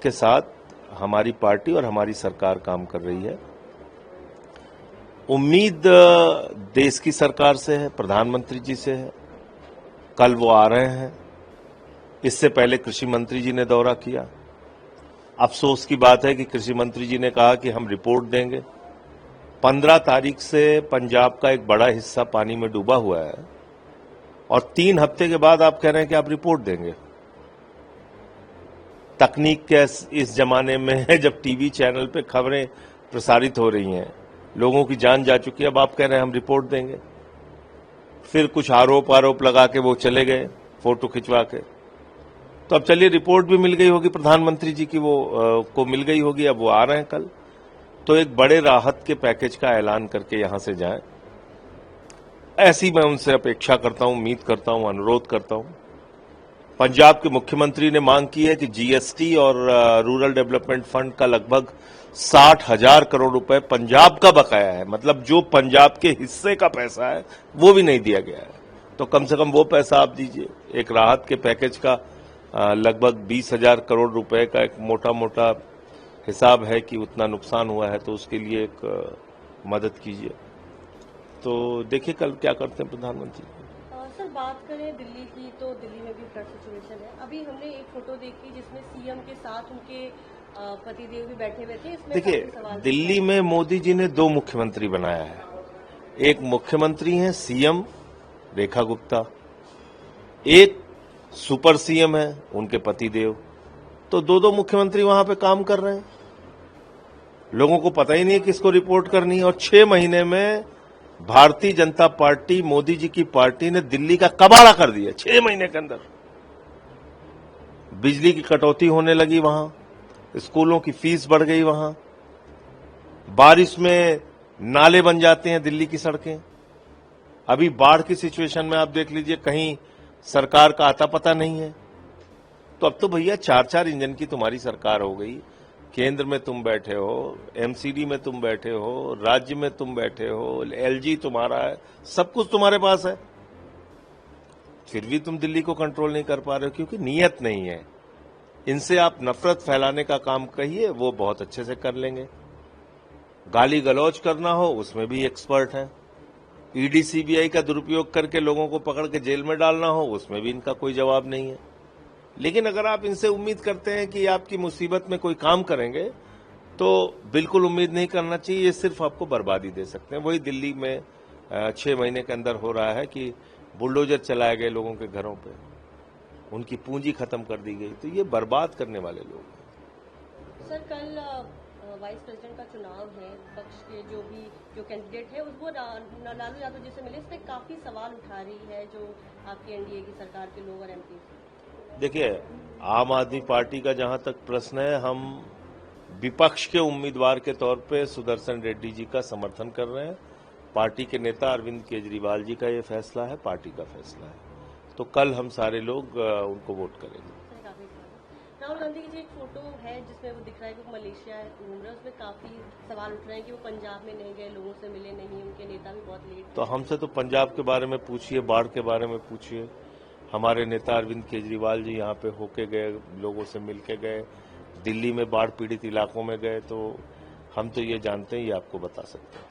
के साथ हमारी पार्टी और हमारी सरकार काम कर रही है। उम्मीद देश की सरकार से है, प्रधानमंत्री जी से है। कल वो आ रहे हैं। इससे पहले कृषि मंत्री जी ने दौरा किया। अफसोस की बात है कि कृषि मंत्री जी ने कहा कि हम रिपोर्ट देंगे। 15 तारीख से पंजाब का एक बड़ा हिस्सा पानी में डूबा हुआ है और 3 हफ्ते के बाद आप कह रहे हैं कि आप रिपोर्ट देंगे। तकनीक के इस जमाने में जब टीवी चैनल पे खबरें प्रसारित हो रही हैं, लोगों की जान जा चुकी है, अब आप कह रहे हैं हम रिपोर्ट देंगे। फिर कुछ आरोप लगा के वो चले गए फोटो खिंचवा के। तो अब चलिए रिपोर्ट भी मिल गई होगी प्रधानमंत्री जी की, वो को मिल गई होगी। अब वो आ रहे हैं कल, तो एक बड़े राहत के पैकेज का ऐलान करके यहां से जाएं, ऐसी मैं उनसे अपेक्षा करता हूं, उम्मीद करता हूं, अनुरोध करता हूं। पंजाब के मुख्यमंत्री ने मांग की है कि जीएसटी और रूरल डेवलपमेंट फंड का लगभग 60,000 करोड़ रुपए पंजाब का बकाया है। मतलब जो पंजाब के हिस्से का पैसा है वो भी नहीं दिया गया है। तो कम से कम वो पैसा आप दीजिए। एक राहत के पैकेज का लगभग 20,000 करोड़ रुपए का एक मोटा मोटा हिसाब है कि उतना नुकसान हुआ है, तो उसके लिए एक मदद कीजिए। तो देखिए कल क्या करते हैं प्रधानमंत्री। सर, बात करें दिल्ली की, तो दिल्ली में भी फ्लड सिचुएशन है। अभी हमने एक फोटो देखी जिसमें सीएम के साथ उनके पतिदेव भी बैठे हुए थे। इसमें देखिए, दिल्ली में मोदी जी ने 2 मुख्यमंत्री बनाया है। एक मुख्यमंत्री हैं सीएम रेखा गुप्ता, एक सुपर सीएम है उनके पतिदेव। तो 2 मुख्यमंत्री वहां पे काम कर रहे हैं। लोगों को पता ही नहीं है किसको रिपोर्ट करनी है। और 6 महीने में भारतीय जनता पार्टी, मोदी जी की पार्टी ने दिल्ली का कबाड़ा कर दिया। 6 महीने के अंदर बिजली की कटौती होने लगी वहां, स्कूलों की फीस बढ़ गई वहां, बारिश में नाले बन जाते हैं दिल्ली की सड़कें। अभी बाढ़ की सिचुएशन में आप देख लीजिए, कहीं सरकार का आता पता नहीं है। तो अब तो भैया 4-4 इंजन की तुम्हारी सरकार हो गई। केंद्र में तुम बैठे हो, एमसीडी में तुम बैठे हो, राज्य में तुम बैठे हो, एलजी तुम्हारा है, सब कुछ तुम्हारे पास है, फिर भी तुम दिल्ली को कंट्रोल नहीं कर पा रहे हो, क्योंकि नीयत नहीं है। इनसे आप नफरत फैलाने का काम कहिए, वो बहुत अच्छे से कर लेंगे। गाली गलौज करना हो, उसमें भी एक्सपर्ट हैं। ईडी सीबीआई का दुरुपयोग करके लोगों को पकड़ के जेल में डालना हो, उसमें भी इनका कोई जवाब नहीं है। लेकिन अगर आप इनसे उम्मीद करते हैं कि आपकी मुसीबत में कोई काम करेंगे, तो बिल्कुल उम्मीद नहीं करना चाहिए। ये सिर्फ आपको बर्बादी दे सकते हैं। वही दिल्ली में 6 महीने के अंदर हो रहा है कि बुलडोजर चलाए गए लोगों के घरों पे, उनकी पूंजी खत्म कर दी गई। तो ये बर्बाद करने वाले लोग हैं। सर, कल वाइस प्रेसिडेंट का चुनाव है। पक्ष के जो कैंडिडेट है उसको लालू यादव जी से मिले, इस पर काफी सवाल उठा रही है जो आपकी एनडीए की सरकार के लोग और एमपी। देखिए, आम आदमी पार्टी का जहां तक प्रश्न है, हम विपक्ष के उम्मीदवार के तौर पे सुदर्शन रेड्डी जी का समर्थन कर रहे हैं। पार्टी के नेता अरविंद केजरीवाल जी का ये फैसला है, पार्टी का फैसला है। तो कल हम सारे लोग उनको वोट करेंगे। राहुल गांधी की एक फोटो है जिसमें वो दिख रहा है कि वो मलेशिया घूम रहे हैं। उसमें काफी सवाल उठ रहे हैं कि वो पंजाब में नहीं गए, लोगों से मिले नहीं, उनके नेता भी बहुत लेट। तो हमसे तो पंजाब के बारे में पूछिए, बाढ़ के बारे में पूछिए। हमारे नेता अरविंद केजरीवाल जी यहाँ पे होके गए, लोगों से मिल के गए, दिल्ली में बाढ़ पीड़ित इलाकों में गए। तो हम तो ये जानते हैं, ये आपको बता सकते हैं।